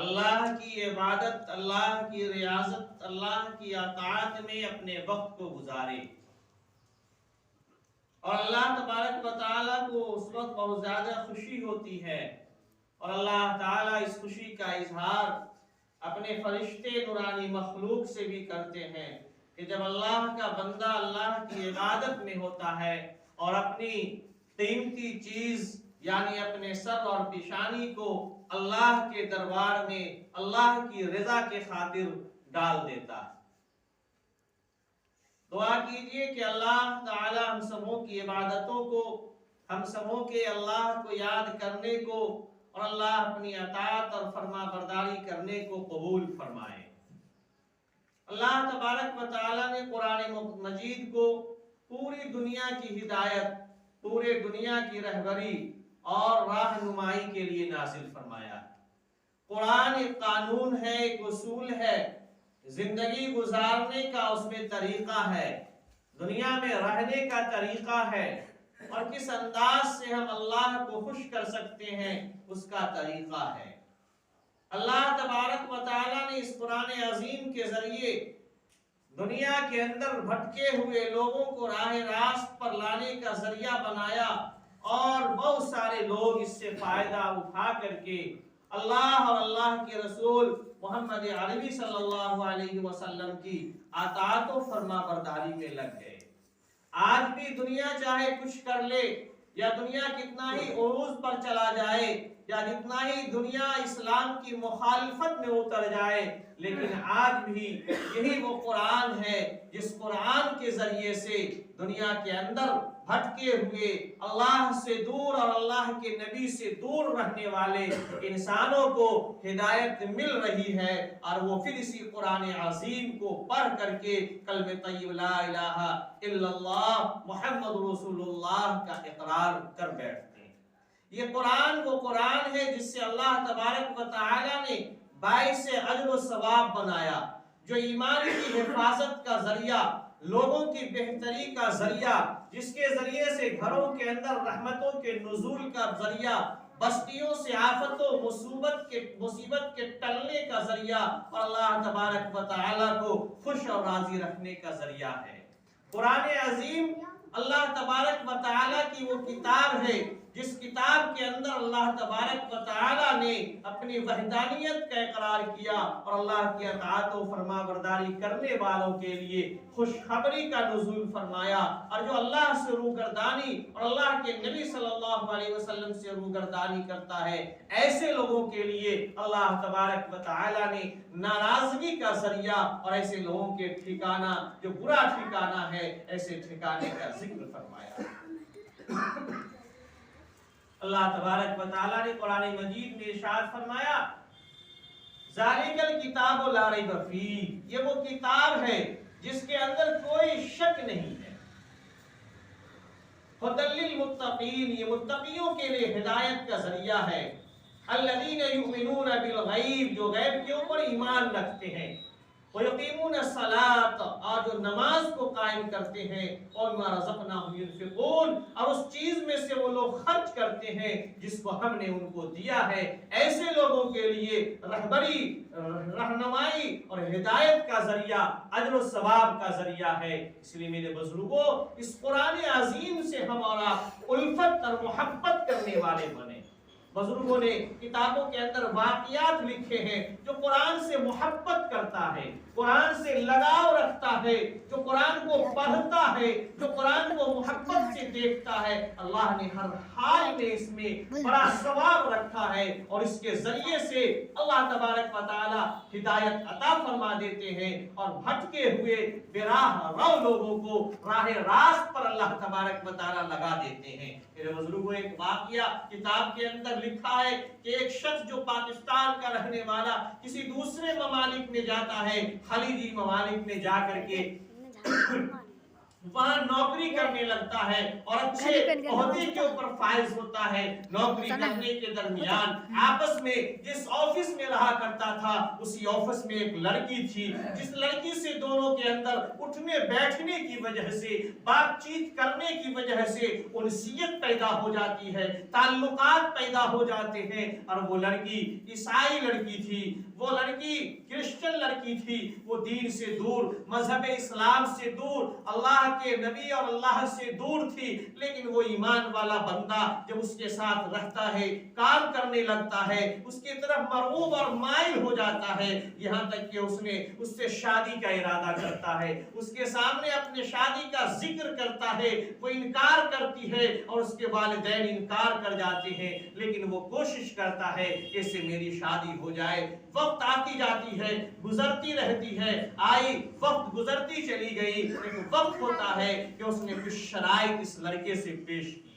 اللہ کی عبادت، اللہ کی ریاضت، اللہ کی اطاعت میں اپنے وقت کو گزارے، اور اللہ تبارک و تعالیٰ کو اس وقت بہت زیادہ خوشی ہوتی ہے، اور اللہ تعالیٰ اس خوشی کا اظہار اپنے فرشتے نورانی مخلوق سے بھی کرتے ہیں کہ جب اللہ کا بندہ اللہ کی عبادت میں ہوتا ہے اور اپنی قیمتی چیز یعنی اپنے سر اور پیشانی کو اللہ کے دربار میں اللہ کی رضا کے خاطر ڈال دیتا ہے۔ دعا کیجئے کہ اللہ تعالی ہم سبوں کی عبادتوں کو، ہم سبوں کے اللہ کو یاد کرنے کو اور اللہ اپنی اطاعت اور فرما برداری کرنے کو قبول فرمائے۔ اللہ تبارک و تعالی نے قرآن مجید کو پوری دنیا کی ہدایت، پورے دنیا کی رہبری اور راہنمائی کے لیے نازل فرمایا۔ قرآن ایک قانون ہے، ایک اصول ہے، زندگی گزارنے کا اس میں طریقہ ہے، دنیا میں رہنے کا طریقہ ہے، اور کس انداز سے ہم اللہ کو خوش کر سکتے ہیں اس کا طریقہ ہے۔ اللہ تبارک و تعالیٰ نے اس قرآن عظیم کے ذریعے دنیا کے اندر بھٹکے ہوئے لوگوں کو راہ راست پر لانے کا ذریعہ بنایا، اور بہت سارے لوگ اس سے فائدہ اٹھا کر کے اللہ اور اللہ کے رسول محمد عربی صلی اللہ علیہ وسلم کی اطاعت و فرما برداری میں لگ گئے۔ آج بھی دنیا چاہے کچھ کر لے، یا دنیا کتنا ہی عروج پر چلا جائے، یا جتنا ہی دنیا اسلام کی مخالفت میں اتر جائے، لیکن آج بھی یہی وہ قرآن ہے جس قرآن کے ذریعے سے دنیا کے اندر بھٹکے ہوئے اللہ سے دور اور اللہ کے نبی سے دور رہنے والے انسانوں کو ہدایت مل رہی ہے، اور وہ پھر اسی قرآن عظیم کو پڑھ کر کے کلمہ طیب لا الہ الا اللہ محمد رسول اللہ کا اقرار کر بیٹھتے ہیں۔ یہ قرآن وہ قرآن ہے جس سے اللہ تبارک و تعالی نے باعث اجر و ثواب بنایا، جو ایمان کی حفاظت کا ذریعہ، لوگوں کی بہتری کا ذریعہ، جس کے ذریعے سے گھروں کے اندر رحمتوں کے نزول کا ذریعہ، بستیوں سے آفت و مصیبت کے ٹلنے کا ذریعہ، اور اللہ تبارک و تعالی کو خوش اور راضی رکھنے کا ذریعہ ہے۔ قرآن عظیم اللہ تبارک و تعالی کی وہ کتاب ہے جس کتاب کے اندر اللہ تبارک و تعالی نے اپنی وحدانیت کا اقرار کیا، اور اللہ کی اطاعت و فرما برداری کرنے والوں کے لیے خوشخبری کا نزول فرمایا، اور جو اللہ سے روگردانی اور اللہ کے نبی صلی اللہ علیہ وسلم سے روگردانی کرتا ہے، ایسے لوگوں کے لیے اللہ تبارک و تعالی نے ناراضگی کا ذریعہ اور ایسے لوگوں کے ٹھکانہ جو برا ٹھکانہ ہے، ایسے ٹھکانے کا ذکر فرمایا۔ اللہ تبارک و تعالیٰ نے قرآن مجید میں ارشاد فرمایا، ذالک الکتاب لا ریب فیہ، یہ وہ کتاب ہے جس کے اندر کوئی شک نہیں ہے، ھدی للمتقین، یہ متقیوں کے لیے ہدایت کا ذریعہ ہے، الذین یؤمنون بالغیب، جو غیب کے اوپر ایمان رکھتے ہیں، وَيُقِيمُونَ الصَّلَاةَ، اور جو نماز کو قائم کرتے ہیں، اور مَا رَزَقْنَاهُمْ يُنْفِقُونَ، اور اس چیز میں سے وہ لوگ خرچ کرتے ہیں جس کو ہم نے ان کو دیا ہے۔ ایسے لوگوں کے لیے رہبری، رہنمائی اور ہدایت کا ذریعہ اجر و ثواب کا ذریعہ ہے۔ اس لیے میرے بزرگوں، اس قرآن عظیم سے ہم اور آپ الفت اور محبت کرنے والے بنے۔ بزرگوں نے کتابوں کے اندر واقعات لکھے ہیں، جو قرآن سے محبت کرتا ہے، قرآن سے لگاؤ رکھتا ہے، جو قرآن کو پڑھتا ہے، جو قرآن کو محبت سے دیکھتا ہے، اللہ نے ہر حال میں اس میں بڑا ثواب رکھا ہے، اور اس کے ذریعے سے اللہ تبارک و تعالی ہدایت عطا فرما دیتے ہیں، اور بھٹکے ہوئے بے راہ رو لوگوں کو راہ راست پر اللہ تبارک و تعالی لگا دیتے ہیں۔ میرے بزرگوں، ایک واقعہ کتاب کے اندر لکھا ہے کہ ایک شخص جو پاکستان کا رہنے والا کسی دوسرے ممالک میں جاتا ہے، خلیجی ممالک میں جا کر کے वहाँ नौकरी करने लगता है और अच्छे ओहदे के ऊपर फाइज होता है। नौकरी करने के दरमियान आपस में जिस ऑफिस में रहा करता था, उसी ऑफिस में एक लड़की थी, जिस लड़की से दोनों के अंदर उठने बैठने की वजह से, बातचीत करने की वजह से उनसियत पैदा हो जाती है, ताल्लुकात पैदा हो जाते हैं। और वो लड़की ईसाई लड़की थी, वो लड़की क्रिश्चियन लड़की थी, वो दीन से दूर, मजहब इस्लाम से दूर, अल्लाह के नबी और अल्लाह से दूर थी। लेकिन वो ईमान वाला बंदा जब उसके साथ रहता है, काम करने लगता है, उसकी तरफ मरगूब और माइल हो जाता है, यहाँ तक कि उससे शादी का इरादा करता है, उसके सामने अपने शादी का जिक्र करता है, वो इनकार करती है और उसके वालिदैन इनकार कर जाते हैं। लेकिन वो कोशिश करता है कि इससे मेरी शादी हो जाए। वक्त आती जाती है, गुजरती रहती है, आई वक्त गुजरती चली गई। एक वक्त होता है कि उसने कुछ शराइत इस लड़के से पेश की।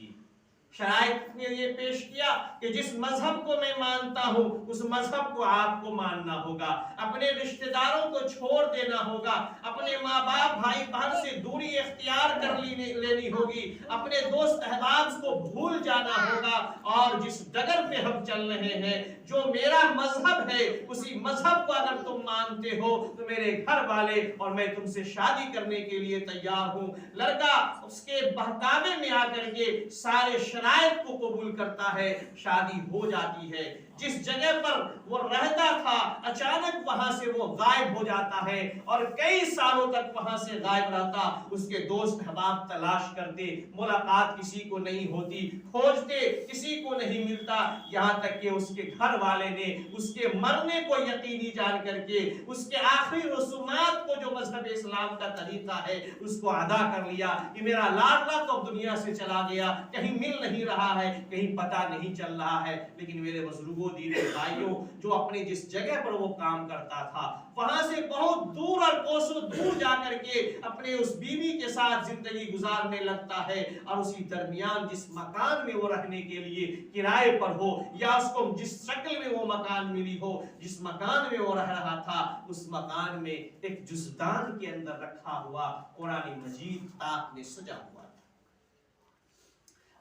शराइत ने ये पेश किया कि जिस मजहब को मैं मानता हूँ, उस मजहब को आपको मानना होगा, अपने रिश्तेदारों को छोड़ देना होगा, अपने माँ बाप भाई बहन से दूरी इख्तियार कर लेनी होगी, अपने दोस्त अहबाब को भूल जाना होगा, और जिस डगर पे हम चल रहे हैं, जो मेरा मजहब है, उसी मजहब को अगर तुम मानते हो तो मेरे घर वाले और मैं तुमसे शादी करने के लिए तैयार हूँ। लड़का उसके बहकावे में आकर के सारे शराइत को कबूल करता है, शादी हो जाती है। जिस जगह पर वो रहता था, अचानक वहां से वो गायब हो जाता है और कई सालों तक वहां से गायब रहता। उसके दोस्त अहबाब तलाश करते, मुलाकात किसी को नहीं होती, खोजते किसी को नहीं मिलता, यहाँ तक कि उसके घर वाले ने उसके मरने को यकीनी जान करके उसके आखिरी रसूमात को, जो मजहब इस्लाम का तरीका है, उसको अदा कर लिया कि मेरा लाडला तो दुनिया से चला गया, कहीं मिल नहीं रहा है, कहीं पता नहीं चल रहा है। लेकिन मेरे बुजुर्गों, दीनी भाइयों, जो अपने जिस जगह पर वो काम करता था, वहां से बहुत दूर और कोसों दूर जाकर के अपने उस बीवी के साथ जिंदगी गुजारने लगता है। और उसी दरमियान जिस मकान में वो रहने के लिए किराए पर हो, या उसको जिस शक्ल में वो मकान मिली हो, जिस मकान में वो रह रहा था, उस मकान में एक जुज़दान के अंदर रखा हुआ कुरान मजीद ताक में सजा हुआ।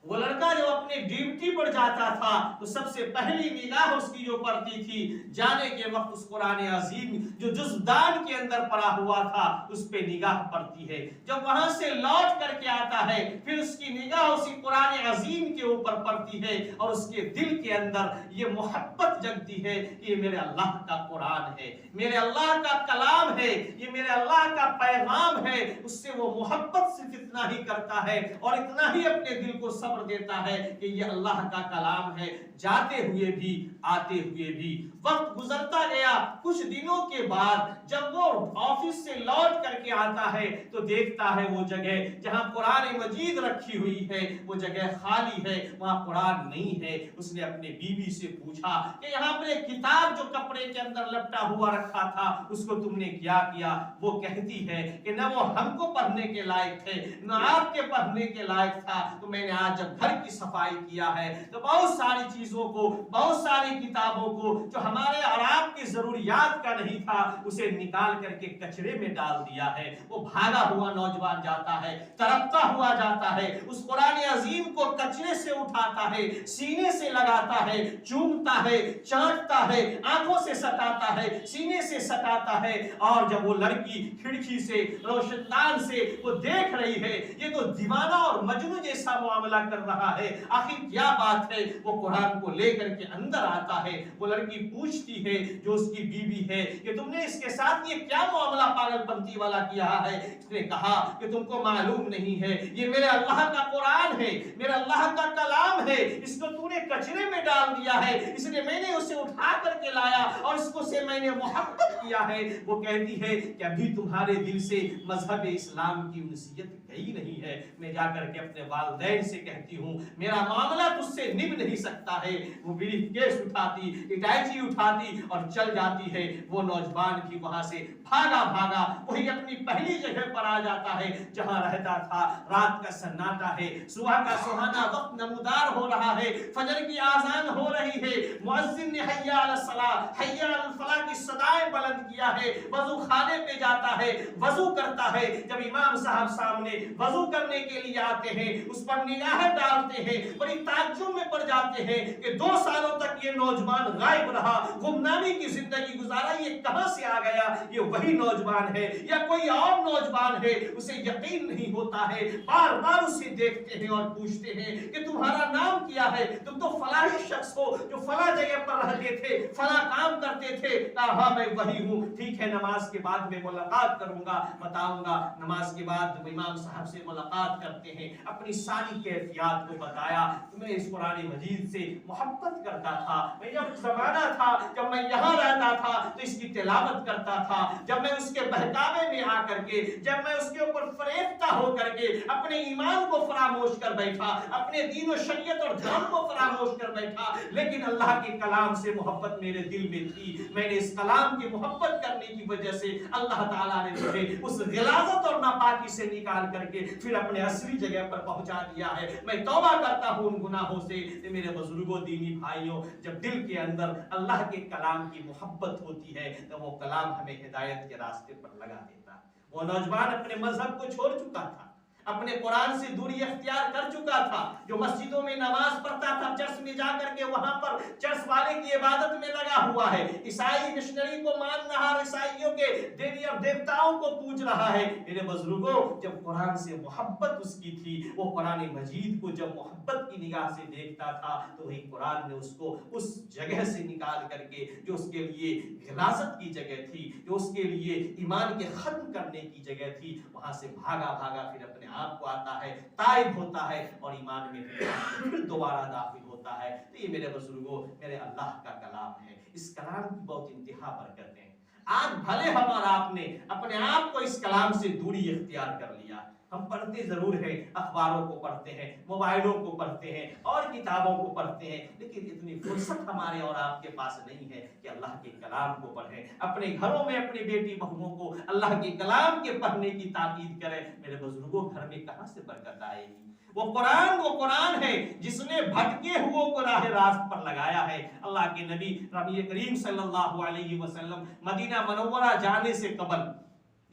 वो लड़का जो अपने ड्यूटी पर जाता था, तो सबसे पहली निगाह उसकी जो पड़ती थी, जाने के वक्त उस कुरान अजीम जो जुज़दान के अंदर पड़ा हुआ था, उस पे निगाह पड़ती है। जब वहां से लौट करके आता है, फिर उसकी निगाह उसी कुरान अजीम के ऊपर पड़ती है और उसके दिल के अंदर ये मोहब्बत जगती है कि ये मेरे अल्लाह का कुरान है, मेरे अल्लाह का कलाम है, ये मेरे अल्लाह का पैगाम है। उससे वो मोहब्बत सिर्फ इतना ही करता है और इतना ही अपने दिल को सब्र देता है कि ये अल्लाह का कलाम है। जाते हुए भी, आते हुए भी वक्त गुजरता गया। कुछ दिनों के बाद जब वो ऑफिस से लौट करके आता है, तो देखता है वो जगह जहां कुरान मजीद रखी हुई है, वो जगह खाली है, वहां कुरान नहीं है। उसने अपने बीवी से पूछा कि यहाँ पर एक किताब जो कपड़े के अंदर लपटा हुआ रखा था, उसको तुमने क्या किया? वो कहती है कि न वो हमको पढ़ने के लायक थे, न आपके पढ़ने के लायक था। तो मैंने आज जब घर की सफाई किया है, तो बहुत सारी चीजों को, बहुत सारी किताबों को जो हमारे और आपकी जरूरियात का नहीं था, उसे निकाल करके कचरे में डाल दिया है। वो भागा हुआ नौजवान जाता है, तड़पता हुआ जाता है, उस कुरान अजीम को कचरे से उठाता है, सीने से लगाता है, चूमता है, चाटता है, आंखों से सटाता है, सीने से सटाता है। और जब वो लड़की खिड़की से, रोशनदान से वो देख रही है, ये तो दीवाना और मजनू जैसा मामला कर रहा है, आखिर क्या बात है? वो कुरान को लेकर के अंदर आता है। वो लड़की पूछती है जो उसकी बीवी है कि तुमने इसके साथ ये क्या मामला पागलपंती वाला किया है? इसने कहा कि तुमको मालूम नहीं है, ये मेरे अल्लाह का कुरान है, मेरे अल्लाह का कलाम है, इसको तूने कचरे में डाल दिया है, इसलिए मैंने उसे उठा करके लाया और इसको से मैंने मोहब्बत किया है। वो कहती है कि अभी तुम्हारे दिल से मजहब इस्लाम की उनसियत गई नहीं है। मैं जाकर के अपने वालिदैन से कहती हूँ, मेरा मामला तुझसे निभ नहीं सकता है। वो ब्रीफ केस उठाती, इटैची उठाती और चल जाती है, वो नौजवान भी वहां से भागा भागा वही अपनी पहली जगह पर आ जाता है जहां रहता था। रात का सन्नाटा है, सुबह का सुहाना वक्त नमूदार हो रहा है, फजर की आजान हो रही है, मुअज्जिन ने हय्या अल सलाह हय्या अल फलाह की सदाएं बुलंद किया है। वजू खाने पे जाता है, वजू करता है। जब इमाम साहब सामने वजू करने के लिए आते हैं, उस पर निगाहें डालते हैं, बड़ी ताज्जुब में पड़ जाते हैं कि 2 सालों तक ये नौजवान गायब रहा, गुमनामी की जिंदगी गुजारा, ये कहां से आ गया? ये वही नौजवान है या कोई और नौजवान है? उसे यकीन नहीं होता है। बार बार उसे देखते हैं और पूछते हैं कि तुम्हारा नाम क्या है? तुम तो फलाही शख्स हो जो फला जगह पर रहते थे, फला काम करते थे। हाँ मैं वही हूँ। ठीक है, नमाज के बाद में मुलाकात करूंगा, बताऊंगा। नमाज के बाद इमाम साहब से मुलाकात करते हैं, अपनी सारी कैफियत को बताया। मैं इस कुरान मजीद से मोहब्बत करता था। मैं जब जमाना था जब मैं यहाँ रहता था तो इसकी तिलावत करता था। जब मैं उसके बहकावे में आकर के, जब मैं उसके ऊपर फरेफ्ता होकर के अपने ईमान को फरामोश कर बैठा, अपने दीन और शरीयत और धर्म को फरामोश कर बैठा, लेकिन अल्लाह के कलाम से मोहब्बत मेरे दिल में थी। मैंने इस कलाम की मोहब्बत करने की वजह से अल्लाह ताला ने मुझे उस गिलाजत और नापाकी से निकाल करके फिर अपने असली जगह पर पहुंचा दिया है। मैं तौबा करता हूं उन गुनाहों से। मेरे बुजुर्गों, दीनी भाइयों, जब दिल के अंदर अल्लाह के कलाम की मोहब्बत होती है तो वो कलाम हमें हिदायत के रास्ते पर लगा देता। वो नौजवान अपने मजहब को छोड़ चुका था, अपने कुरान से दूरी इख्तियार कर चुका था, जो मस्जिदों में नमाज पढ़ता था, चर्च में जाकर के वहां पर चर्च वाले की इबादत में लगा हुआ है, ईसाई मिशनरी को मान रहा, ईसाइयों के देवी और देवताओं को पूज रहा है। मेरे बुजुर्गों, जब कुरान से मोहब्बत उसकी थी, वो कुरान मजीद को जब मोहब्बत की निगाह से देखता था तो वही कुरान ने उसको उस जगह से निकाल करके जो उसके लिए गिलाजत की जगह थी, जो उसके लिए ईमान के खत्म करने की जगह थी, वहां से भागा भागा फिर अपने आप को आता है, ताइब होता है और ईमान में फिर दोबारा दाखिल होता है। तो ये मेरे बुजुर्गों, मेरे अल्लाह का कलाम है। इस कलाम की बहुत इंतहा बरकत है। आज भले हम और आपने अपने आप को इस कलाम से दूरी इख्तियार कर लिया, हम पढ़ते जरूर हैं, अखबारों को पढ़ते हैं, मोबाइलों को पढ़ते हैं और किताबों को पढ़ते हैं, लेकिन इतनी फुर्सत हमारे और आपके पास नहीं है कि अल्लाह के कलाम को पढ़ें, अपने घरों में अपनी बेटी बहुओं को अल्लाह के कलाम के पढ़ने की ताकीद करें। मेरे बुजुर्गों, घर में कहां से बरकत आएगी? वो कुरान है जिसने भटके हुओं को राह रास्त पर लगाया है। अल्लाह के नबी करीम सल्लल्लाहु अलैहि वसल्लम मदीना मनव्वरा जाने से कबल,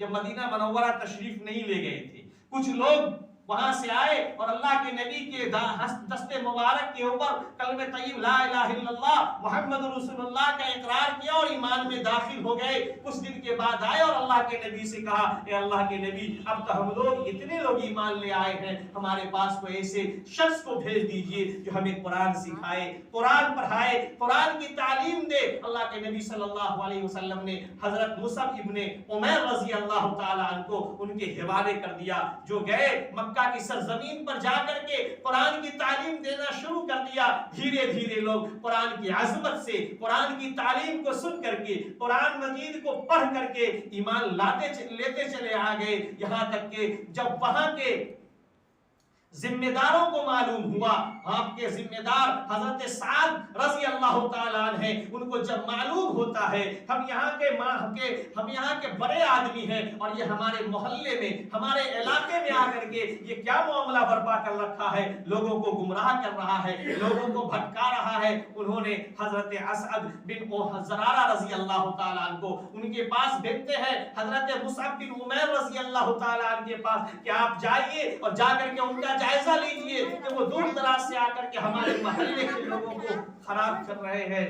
जब मदीना मनव्वरा तशरीफ नहीं ले गए थे, कुछ लोग वहां से आए और अल्लाह के नबी के दस्ते मुबारक के ऊपर कलमे तय्यब ला इलाहा इल्लल्लाह मुहम्मद रसूलुल्लाह का इकरार किया और ईमान में दाखिल हो गए। कुछ दिन के बाद आए और अल्लाह के नबी से कहा, ए अल्लाह के नबी, अब तो हम लोग इतने लोग ईमान ले आए हैं, हमारे पास कोई ऐसे शख्स को भेज दीजिए जो हमें कुरान सिखाए, कुरान पढ़ाए, कुरान की तालीम दे। अल्लाह के नबी सल्लल्लाहु अलैहि वसल्लम ने हजरत मुसअब इब्ने उमैर रजी अल्लाह ताला अन्हु को उनके हवाले कर दिया, जो गए मक्का की सरजमीन पर जाकर के कुरान की तालीम देना शुरू कर दिया। धीरे धीरे लोग कुरान की अजमत से, कुरान की तालीम को सुन करके, कुरान मजीद को पढ़ करके ईमान लेते चले आ गए। यहां तक कि जब वहां के जिम्मेदारों को मालूम हुआ, आपके जिम्मेदार हजरत साद रजी अल्लाह ताला अन्हु हैं, उनको जब मालूम होता है हम यहाँ के बड़े आदमी हैं और ये हमारे मोहल्ले में, हमारे इलाके में आकर के ये क्या मामला बर्पा कर रखा है, लोगों को गुमराह कर रहा है, लोगों को भटका रहा है, उन्होंने हजरत असअद बिन ज़रारा रजी अल्लाह ताला अन्हु उनके पास भेजते हैं, हजरत मुसअब बिन उमैर रजी अल्लाह ताला अन्हु के पास कि आप जाइए और जाकर के उनका जायजा लीजिए कि वो दूर दराज से आकर के हमारे मोहल्ले के लोगों को खराब कर रहे हैं।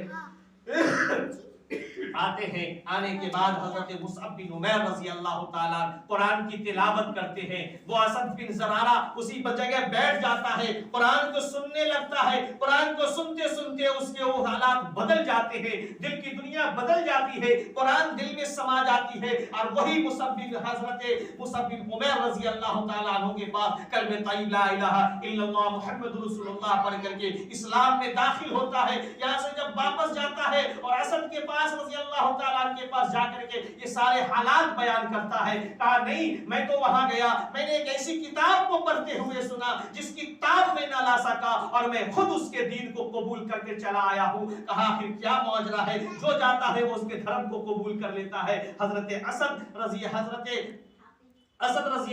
आते हैं, आने के बाद हजरत मुसअब बिन उमैर रजी अल्लाह ताला कुरान की तिलावत करते हैं। वो असद बिन ज़रारा उसी जगह बैठ जाता है, कुरान को सुनने लगता है। कुरान को सुनते सुनते उसके वो हालात बदल जाते हैं, दिल की दुनिया बदल जाती है, कुरान दिल में समा जाती है और वही हजरत मुसअब बिन उमैर रजी अल्लाह ताला अन्हु के पास कलमे तय्यब ला इलाहा इल्लल्लाह मुहम्मद रसूलुल्लाह पढ़ करके इस्लाम में दाखिल होता है। यहाँ से जब वापस जाता है और असद के पास रजी اللہ تعالیٰ کے پاس جا کر کے یہ سارے حالات بیان کرتا ہے. کہا نہیں میں تو وہاں گیا, میں نے ایک ایسی کتاب کو پڑھتے ہوئے سنا جس کی کتاب میں نہ لا سکا اور میں خود اس کے دین کو قبول کر کے چلا آیا ہوں. کہا پھر کیا معجزہ ہے, جو جاتا ہے وہ اس کے دھرم کو قبول کر لیتا ہے. حضرت اسد رضی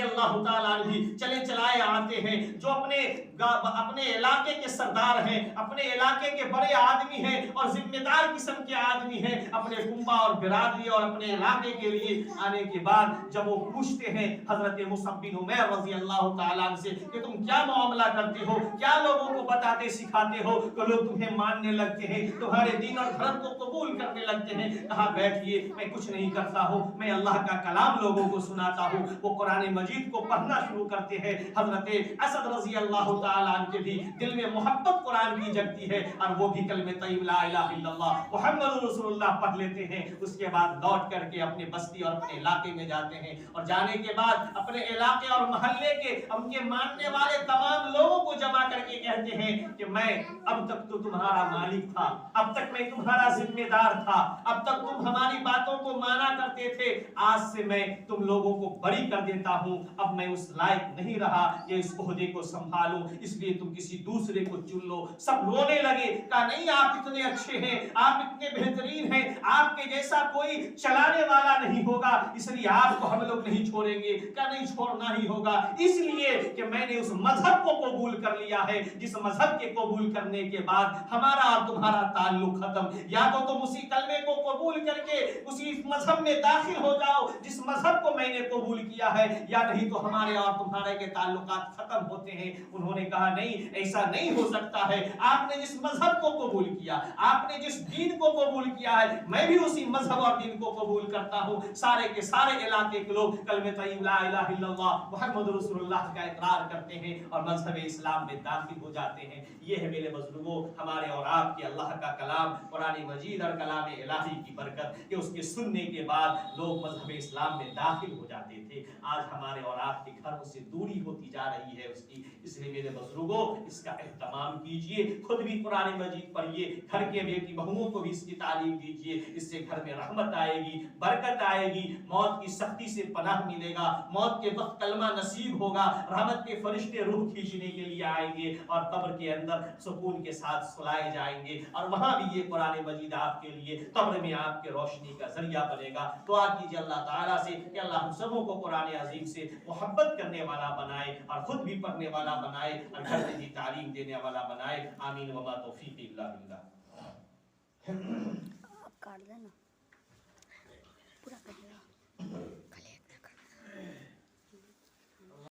اللہ تعالیٰ عنہ چلے چلائے آتے ہیں, جو اپنے علاقے کے سردار ہیں, اپنے علاقے کے بڑے آدمی ہیں اور ذمہ دار قسم کے آدمی ہیں, اپنے کنبہ اور برادری اور اپنے علاقے کے لیے آنے کے بعد جب وہ پوچھتے ہیں حضرت مصعب بن عمیر رضی اللہ تعالیٰ عنہ سے کہ تم کیا معاملہ کرتے ہو, کیا لوگوں کو بتاتے سکھاتے ہو کہ لوگ تمہیں ماننے لگتے ہیں, تمہارے دین اور دھرم کو قبول کرنے لگتے ہیں. کہا بیٹھیے, میں کچھ نہیں کرتا ہوں, میں اللہ کا کلام لوگوں کو سناتا ہوں. وہ قرآن مجید کو پڑھنا شروع کرتے ہیں. حضرت اسد رضی اللہ تعالیٰ عنہ کے بھی دل میں محبت قرآن کی جگتی ہے اور وہ بھی کلمہ طیب لا الہ الا اللہ محمد رسول اللہ پڑھ لیتے ہیں. اس کے بعد لوٹ کر کے اپنے بستی اور اپنے علاقے میں جاتے ہیں اور جانے کے بعد اپنے علاقے اور محلے کے ان کے ماننے والے تمام لوگوں کو جمع کر کے کہتے ہیں کہ میں اب تک تو تمہارا مالک تھا, اب تک میں تمہارا ذمہ دار تھا, اب تک تم ہماری باتوں کو مانا کرتے تھے, آج سے میں تم لوگوں کو بری کر دیتا ہوں. اب میں اس لائق نہیں رہا کہ اس عہدے کو سنبھالوں, اس لیے تم کسی دوسرے کو چن لو. سب رونے لگے. کہا نہیں, آپ اتنے اچھے ہیں, آپ اتنے بہترین ہیں, آپ کے جیسا کوئی چلانے والا نہیں ہوگا, اس لیے آپ کو ہم لوگ نہیں چھوڑیں گے. کہا نہیں, چھوڑنا ہی ہوگا, اس لیے کہ میں نے اس مذہب کو قبول کر لیا ہے جس مذہب کے قبول کرنے کے بعد ہمارا اور تمہارا تعلق ختم. یا تو تم اسی کلمے کو قبول کر کے اسی مذہب میں داخل ہو جاؤ جس مذہب کو میں نے قبول کیا ہے, یا نہیں تو ہمارے اور تمہارے کے تعلقات ختم ہوتے ہیں. انہوں نے کہا نہیں, ایسا نہیں ہو سکتا ہے. آپ نے جس مذہب کو قبول کیا, آپ نے جس دین کو قبول کیا ہے, میں بھی اسی مذہب اور دین کو قبول کرتا ہوں. سارے کے سارے علاقے کے لوگ کلمہ طیب لا الہ الا اللہ محمد رسول اللہ کا اقرار کرتے ہیں اور مذہب اسلام میں داخل ہو جاتے ہیں. یہ ہے میرے بزرگوں ہمارے اور آپ کے اللہ کا کلام قرآن مجید اور کلام الہی کی برکت کہ اس کے سننے کے بعد لوگ مذہب اسلام میں داخل ہو جاتے تھے. آج ہمارے اور آپ کے گھروں سے دوری ہوتی جا رہی ہے اس کی. اس لیے میرے بزرگوں اس کا اہتمام کیجئے, خود بھی قرآن مجید پڑھیے, گھر کے بیٹی بہوؤں کو بھی اس کی تعلیم دیجئے. اس سے گھر میں رحمت آئے گی, برکت آئے گی, موت کی سختی سے پناہ ملے گا, موت کے وقت کلمہ نصیب ہوگا, رحمت کے فرشتے روح کھینچنے کے لیے آئیں گے اور قبر کے اندر سکون کے ساتھ سلائے جائیں گے, اور وہاں بھی یہ قرآن مجید آپ کے لیے قبر میں آپ کے روشنی کا ذریعہ بنے گا. دعا کیجئے اللہ تعالیٰ سے کہ اللہ ہم سبوں کو قرآن عظیم سے محبت کرنے والا بنائے اور خود بھی پڑھنے والا بنائے اور گھر میں بھی تعلیم دینے والا بنائے. آمین. وما توفیق الا باللہ.